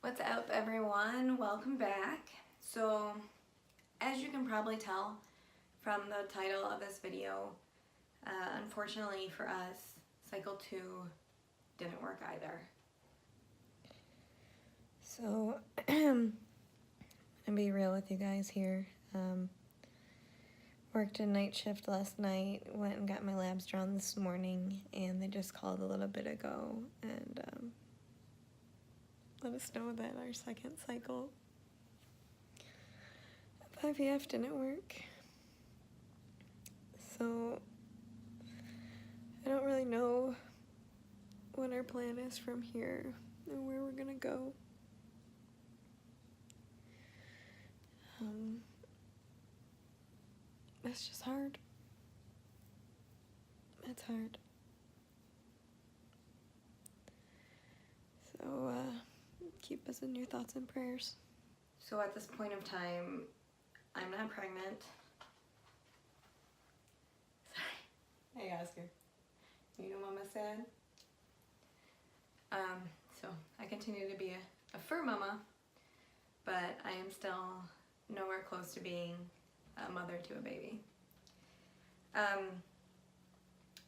What's up, everyone? Welcome back. So, as you can probably tell from the title of this video, unfortunately for us, cycle 2 didn't work either. So, I'm gonna be real with you guys here. Worked a night shift last night, went and got my labs drawn this morning, and they just called a little bit ago and let us know that our second cycle of IVF didn't work. So I don't really know what our plan is from here and where we're gonna go. It's just hard. It's hard. So keep us in your thoughts and prayers. So at this point of time, I'm not pregnant. Sorry. Hey, Oscar. You know Mama's sad? So I continue to be a fur mama, but I am still nowhere close to being a mother to a baby.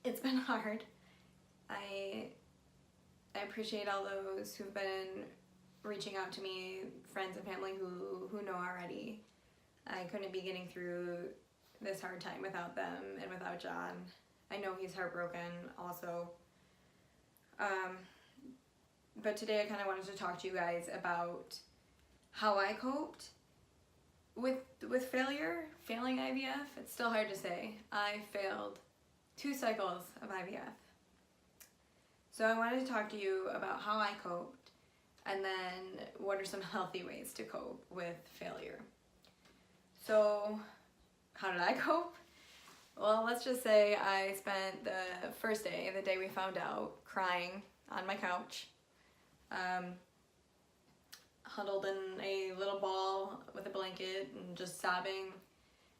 It's been hard. I appreciate all those who've been reaching out to me, friends and family who know already. I couldn't be getting through this hard time without them and without John. I know he's heartbroken also. But today I kind of wanted to talk to you guys about how I coped with failing IVF. It's still hard to say. I failed 2 cycles of IVF. So I wanted to talk to you about how I coped and then what are some healthy ways to cope with failure. So how did I cope? Well, let's just say I spent the first day, the day we found out, crying on my couch, huddled in a little ball with a blanket and just sobbing.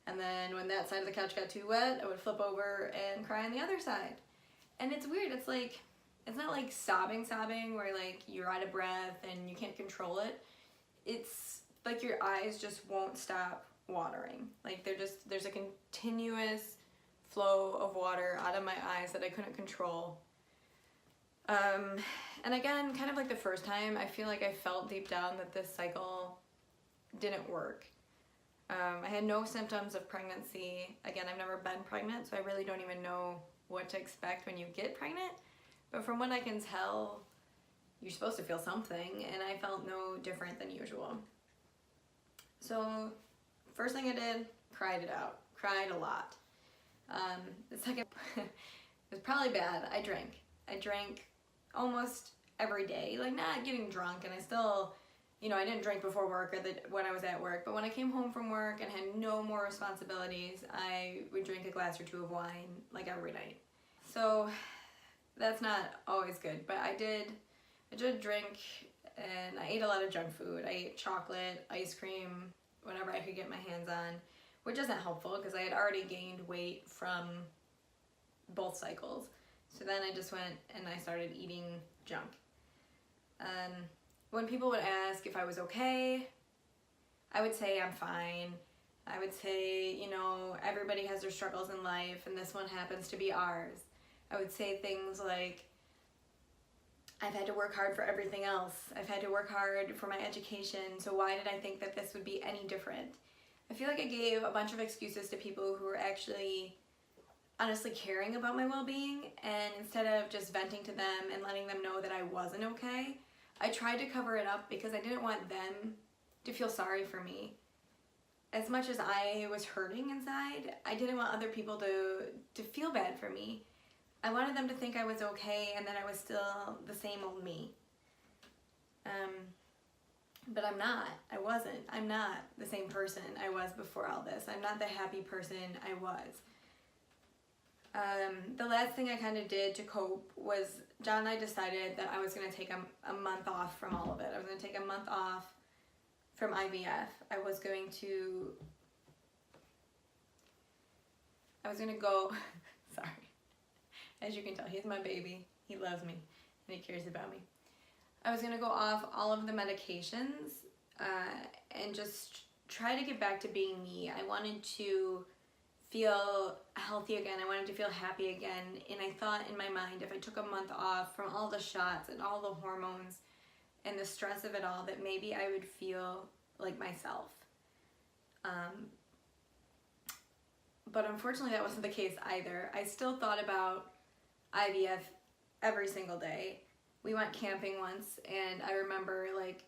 And then when that side of the couch got too wet, I would flip over and cry on the other side. And it's weird. It's like, it's not like sobbing where like you're out of breath and you can't control it. It's like your eyes just won't stop watering. Like there's a continuous flow of water out of my eyes that I couldn't control. And again, kind of like the first time, I feel like I felt deep down that this cycle didn't work. I had no symptoms of pregnancy. Again, I've never been pregnant, so I really don't even know what to expect when you get pregnant. But from what I can tell, you're supposed to feel something, and I felt no different than usual. So, first thing I did, cried it out. Cried a lot. The second, it was probably bad. I drank almost every day. Like, not getting drunk, and I still, I didn't drink before work or when I was at work, but when I came home from work and had no more responsibilities, I would drink a glass or 2 of wine, like, every night. So, that's not always good, but I did drink, and I ate a lot of junk food. I ate chocolate, ice cream, whatever I could get my hands on, which isn't helpful because I had already gained weight from both cycles. So then I just went and I started eating junk. When people would ask if I was okay, I would say I'm fine. I would say, everybody has their struggles in life and this one happens to be ours. I would say things like, I've had to work hard for everything else. I've had to work hard for my education, so why did I think that this would be any different? I feel like I gave a bunch of excuses to people who were actually honestly caring about my well-being, and instead of just venting to them and letting them know that I wasn't okay, I tried to cover it up because I didn't want them to feel sorry for me. As much as I was hurting inside, I didn't want other people to feel bad for me. I wanted them to think I was okay and that I was still the same old me. But I'm not. I wasn't. I'm not the same person I was before all this. I'm not the happy person I was. The last thing I kind of did to cope was John and I decided that I was going to take a month off from all of it. I was going to take a month off from IVF. I was going to go, sorry. As you can tell, he's my baby. He loves me and he cares about me. I was gonna go off all of the medications and just try to get back to being me. I wanted to feel healthy again. I wanted to feel happy again. And I thought in my mind, if I took a month off from all the shots and all the hormones and the stress of it all, that maybe I would feel like myself. But unfortunately that wasn't the case either. I still thought about IVF every single day. We went camping once, and I remember, like,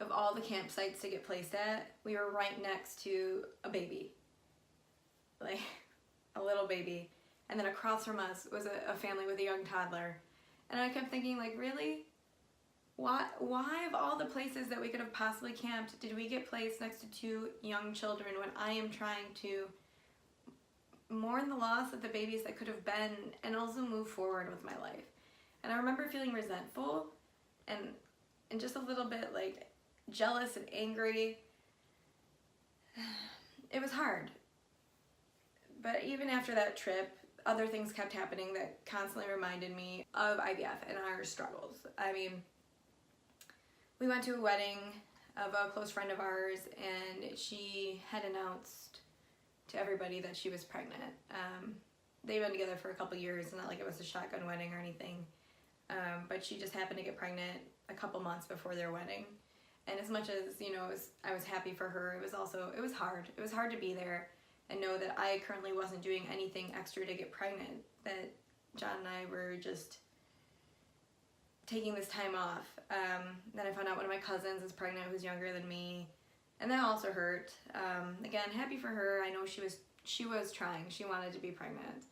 of all the campsites to get placed at, we were right next to a baby. Like, a little baby. And then across from us was a family with a young toddler. And I kept thinking, like, really? Why of all the places that we could have possibly camped did we get placed next to two young children when I am trying to mourn the loss of the babies that could have been and also move forward with my life? And I remember feeling resentful and just a little bit like jealous and angry. It was hard. But even after that trip, other things kept happening that constantly reminded me of IVF and our struggles. I mean, we went to a wedding of a close friend of ours, and she had announced to everybody that she was pregnant. They've been together for a couple years, not like it was a shotgun wedding or anything. But she just happened to get pregnant a couple months before their wedding. And as much as, you know, I was happy for her, it was hard. It was hard to be there and know that I currently wasn't doing anything extra to get pregnant, that John and I were just taking this time off. Then I found out one of my cousins is pregnant who's younger than me, and that also hurt. Again, happy for her. I know she was trying. She wanted to be pregnant.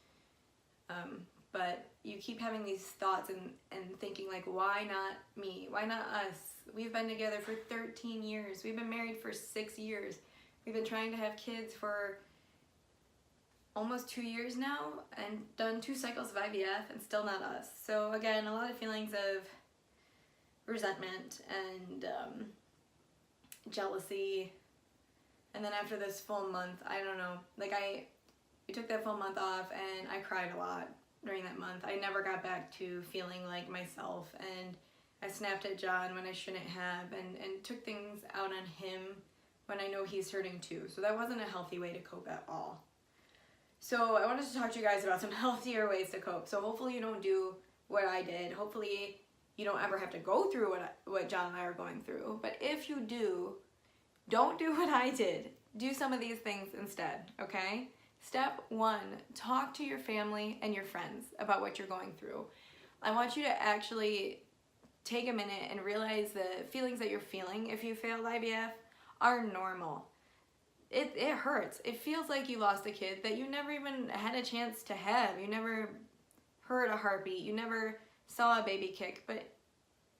But you keep having these thoughts and thinking, like, why not me? Why not us? We've been together for 13 years. We've been married for 6 years. We've been trying to have kids for almost 2 years now and done 2 cycles of IVF and still not us. So again, a lot of feelings of resentment and jealousy. And then after this full month, I don't know, like we took that full month off and I cried a lot during that month. I never got back to feeling like myself, and I snapped at John when I shouldn't have, and took things out on him when I know he's hurting too. So that wasn't a healthy way to cope at all. So I wanted to talk to you guys about some healthier ways to cope. So hopefully you don't do what I did. Hopefully you don't ever have to go through what John and I are going through. But if you do, don't do what I did. Do some of these things instead, okay? Step 1, talk to your family and your friends about what you're going through. I want you to actually take a minute and realize the feelings that you're feeling if you failed IVF are normal. It hurts. It feels like you lost a kid that you never even had a chance to have. You never heard a heartbeat. You never saw a baby kick, but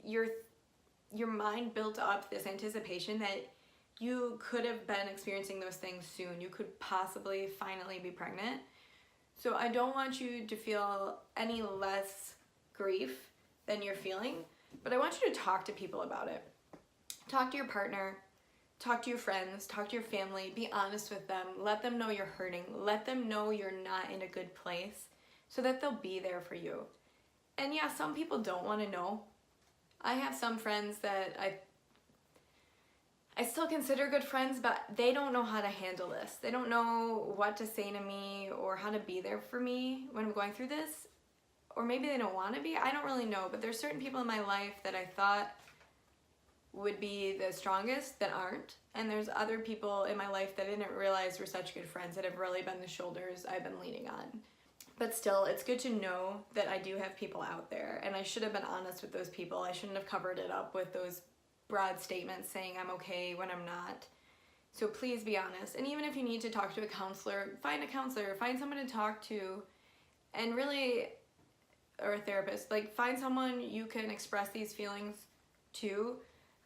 your mind built up this anticipation that you could have been experiencing those things soon. You could possibly finally be pregnant. So I don't want you to feel any less grief than you're feeling, but I want you to talk to people about it. Talk to your partner, talk to your friends, talk to your family, be honest with them, let them know you're hurting, let them know you're not in a good place so that they'll be there for you. And yeah, some people don't want to know. I have some friends that I still consider good friends, but they don't know how to handle this. They don't know what to say to me or how to be there for me when I'm going through this. Or maybe they don't want to be. I don't really know, but there's certain people in my life that I thought would be the strongest that aren't. And there's other people in my life that I didn't realize were such good friends that have really been the shoulders I've been leaning on. But still, it's good to know that I do have people out there, and I should have been honest with those people. I shouldn't have covered it up with those broad statements saying I'm okay when I'm not. So please be honest. And even if you need to talk to a counselor, find someone to talk to, and really, or a therapist, like find someone you can express these feelings to,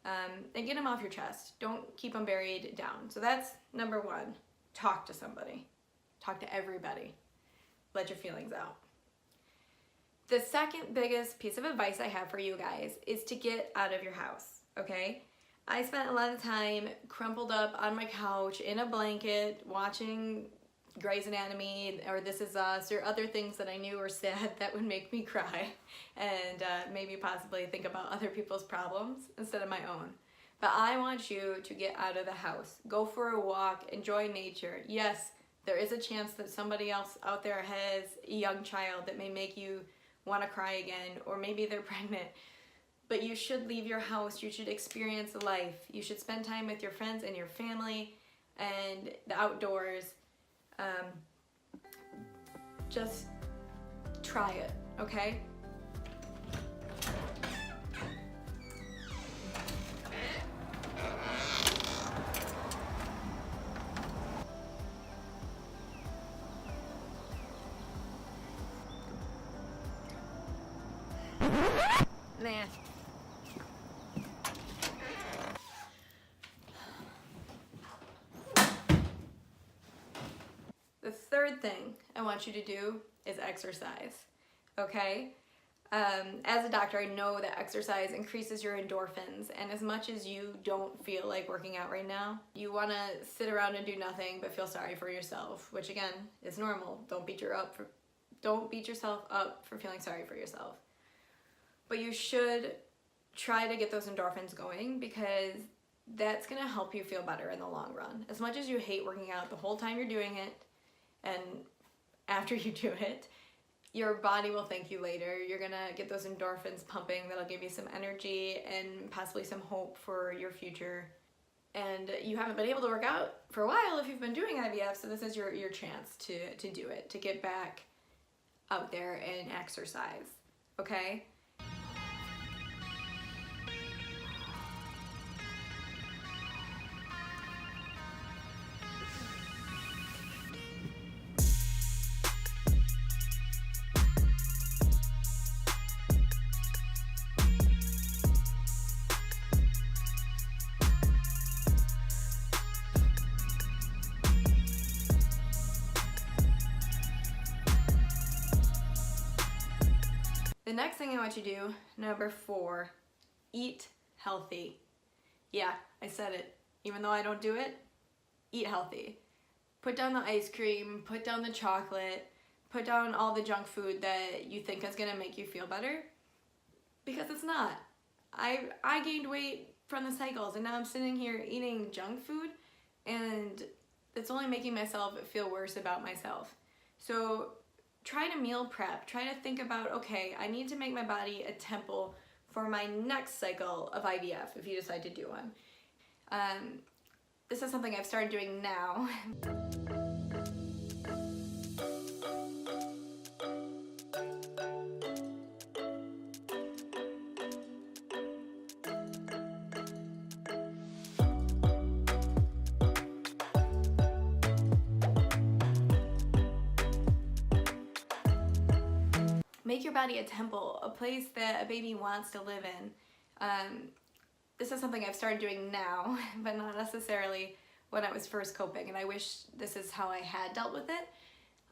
and get them off your chest. Don't keep them buried down. So that's number 1. Talk to somebody. Talk to everybody. Let your feelings out. The second biggest piece of advice I have for you guys is to get out of your house. Okay, I spent a lot of time crumpled up on my couch in a blanket watching Grey's Anatomy or This Is Us or other things that I knew were sad that would make me cry and maybe possibly think about other people's problems instead of my own. But I want you to get out of the house. Go for a walk, enjoy nature. Yes, there is a chance that somebody else out there has a young child that may make you want to cry again, or maybe they're pregnant. But you should leave your house. You should experience life. You should spend time with your friends and your family and the outdoors. Just try it, okay? Nah. The third thing I want you to do is exercise, okay? As a doctor, I know that exercise increases your endorphins, and as much as you don't feel like working out right now, you want to sit around and do nothing but feel sorry for yourself, which again is normal. Don't beat yourself up for feeling sorry for yourself. But you should try to get those endorphins going, because that's going to help you feel better in the long run. As much as you hate working out the whole time you're doing it, and after you do it, your body will thank you later. You're gonna get those endorphins pumping that'll give you some energy and possibly some hope for your future. And you haven't been able to work out for a while if you've been doing IVF, so this is your chance to do it, to get back out there and exercise, okay? The next thing I want you to do, number 4, eat healthy. Yeah, I said it. Even though I don't do it, eat healthy. Put down the ice cream, put down the chocolate, put down all the junk food that you think is gonna make you feel better, because it's not. I gained weight from the cycles, and now I'm sitting here eating junk food, and it's only making myself feel worse about myself. So try to meal prep. Try to think about, okay, I need to make my body a temple for my next cycle of IVF, if you decide to do one. This is something I've started doing now. Make your body a temple, a place that a baby wants to live in. This is something I've started doing now, but not necessarily when I was first coping, and I wish this is how I had dealt with it.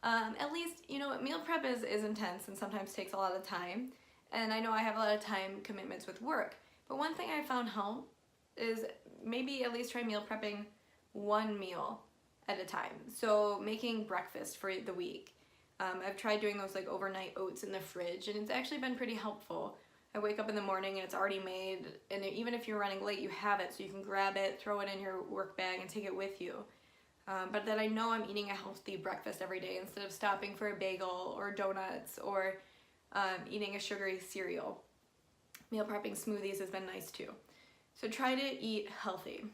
At least, you know, meal prep is intense and sometimes takes a lot of time, and I know I have a lot of time commitments with work, but one thing I found help is maybe at least try meal prepping one meal at a time. So making breakfast for the week. I've tried doing those like overnight oats in the fridge, and it's actually been pretty helpful. I wake up in the morning and it's already made, and even if you're running late, you have it, so you can grab it, throw it in your work bag, and take it with you. But then I know I'm eating a healthy breakfast every day instead of stopping for a bagel or donuts or eating a sugary cereal. Meal prepping smoothies has been nice too. So try to eat healthy.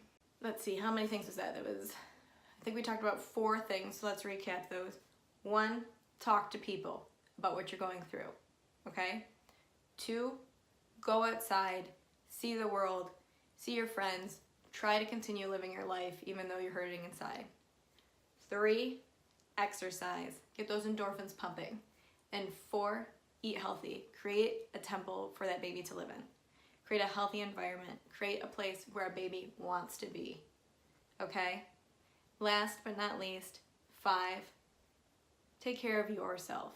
Let's see, how many things was that? I think we talked about 4 things, so let's recap those. 1, talk to people about what you're going through, okay? 2, go outside, see the world, see your friends, try to continue living your life even though you're hurting inside. 3, exercise, get those endorphins pumping. And 4, eat healthy, create a temple for that baby to live in. Create a healthy environment, create a place where a baby wants to be, okay? Last but not least, 5, take care of yourself,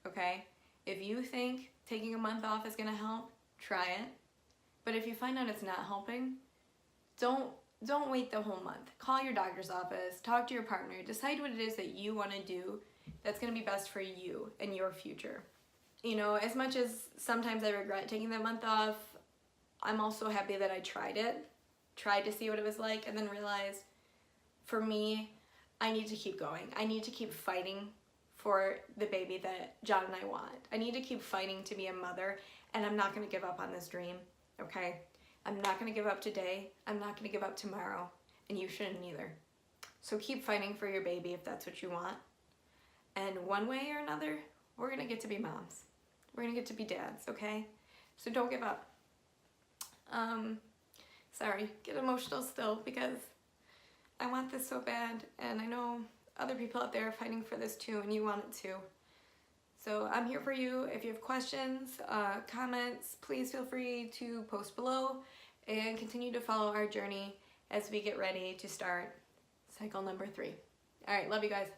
okay? If you think taking a month off is gonna help, try it. But if you find out it's not helping, don't don't wait the whole month. Call your doctor's office, talk to your partner, decide what it is that you want to do that's going to be best for you and your future. You know, as much as sometimes I regret taking that month off, I'm also happy that I tried to see what it was like, and then realized for me, I need to keep going. I need to keep fighting for the baby that John and I want. I need to keep fighting to be a mother, and I'm not going to give up on this dream, okay? I'm not going to give up today. I'm not going to give up tomorrow, and you shouldn't either. So keep fighting for your baby if that's what you want. And one way or another, we're going to get to be moms. We're going to get to be dads, okay? So don't give up. Sorry, get emotional still because I want this so bad, and I know other people out there are fighting for this too, and you want it too. So I'm here for you. If you have questions, comments, please feel free to post below and continue to follow our journey as we get ready to start cycle number 3. All right, love you guys.